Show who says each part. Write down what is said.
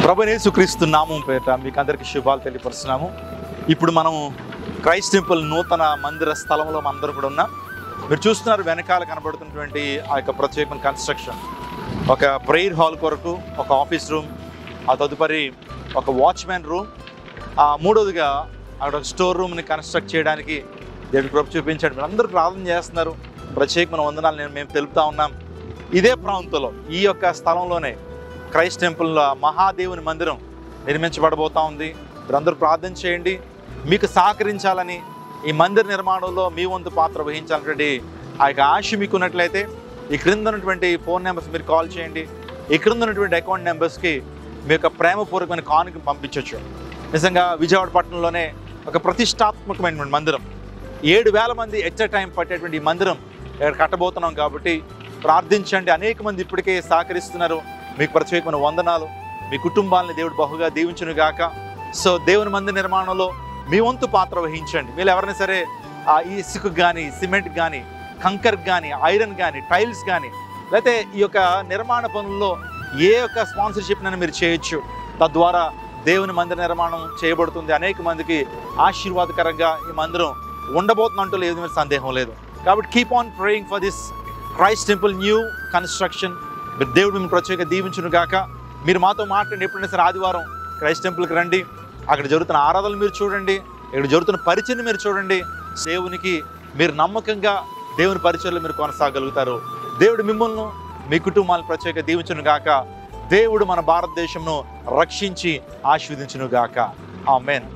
Speaker 1: ప్రభువైన యేసుక్రీస్తు నామం పేరిట మీకు అందరికీ శుభాలు తెలియపరుస్తున్నాము. ఇప్పుడు మనం క్రైస్ట్ టెంపుల్ నూతన మందిర స్థలంలో అందరూ కూడా ఉన్నాం. మీరు చూస్తున్నారు వెనకాల కనబడుతున్నటువంటి ఆ యొక్క ప్రత్యేకమైన కన్స్ట్రక్షన్. ఒక ప్రేయర్ హాల్ కొరకు ఒక ఆఫీస్ రూమ్, ఆ తదుపరి ఒక వాచ్మెన్ రూమ్, మూడోదిగా అక్కడ ఒక స్టోర్ రూమ్ని కన్స్ట్రక్ట్ చేయడానికి దేవుడు కృప చూపించాడు. మీరు అందరూ ప్రార్థన చేస్తున్నారు. ప్రత్యేకమైన వందనాలు మేము తెలుపుతా ఉన్నాం. ఇదే ప్రాంతంలో ఈ యొక్క స్థలంలోనే క్రైస్ట్ టెంపుల్ మహాదేవుని మందిరం నిర్మించబడబోతూ ఉంది. మీరందరూ ప్రార్థన చేయండి. మీకు సహకరించాలని, ఈ మందిర నిర్మాణంలో మీ వంతు పాత్ర వహించాలన్నటువంటి ఆ యొక్క ఆశ మీకు ఉన్నట్లయితే ఈ క్రింద ఉన్నటువంటి ఫోన్ నెంబర్స్ మీరు కాల్ చేయండి. ఈ క్రింద ఉన్నటువంటి అకౌంట్ నెంబర్స్కి మీ యొక్క ప్రేమపూర్వకమైన కానుక పంపించవచ్చు. నిజంగా విజయవాడ పట్టణంలోనే ఒక ప్రతిష్టాత్మకమైనటువంటి మందిరం, 7,000 మంది ఎట్ ఎ టైం పట్టేటువంటి ఈ మందిరం ఇక్కడ కట్టబోతున్నాం కాబట్టి ప్రార్థించండి. అనేక మంది ఇప్పటికే సహకరిస్తున్నారు. మీకు ప్రత్యేకమైన వందనాలు. మీ కుటుంబాలని దేవుడు బహుగా దీవించును గాక. సో దేవుని మందిర నిర్మాణంలో మీ వంతు పాత్ర వహించండి. మీరు ఎవరైనా సరే ఈ ఇసుకు కానీ, సిమెంట్ కానీ, కంకర్ కానీ, ఐరన్ కానీ, టైల్స్ కానీ, లేకపోతే ఈ యొక్క నిర్మాణ పనుల్లో ఏ యొక్క స్పాన్సర్షిప్నైనా మీరు చేయొచ్చు. తద్వారా దేవుని మందిర నిర్మాణం చేయబడుతుంది. అనేక మందికి ఆశీర్వాదకరంగా ఈ మందిరం ఉండబోతున్నట్టు లేదు, సందేహం లేదు. కాబట్టి keep on praying for this Christ temple new construction. మీరు దేవుడు మిమ్మల్ని ప్రత్యేక దీవించును గాక. మీరు మాతో మాట్లాడండి. ఎప్పుడైనా సరే ఆదివారం క్రైస్ట్ టెంపుల్కి రండి. అక్కడ జరుగుతున్న ఆరాధనలు మీరు చూడండి, ఇక్కడ జరుగుతున్న పరిచయం మీరు చూడండి. దేవునికి మీరు నమ్మకంగా దేవుని పరిచయంలో మీరు కొనసాగలుగుతారు. దేవుడు మిమ్మల్ని, మీ కుటుంబాలను ప్రత్యేక దీవించును గాక. దేవుడు మన భారతదేశంను రక్షించి ఆశీర్వదించును గాక. ఆమేన్.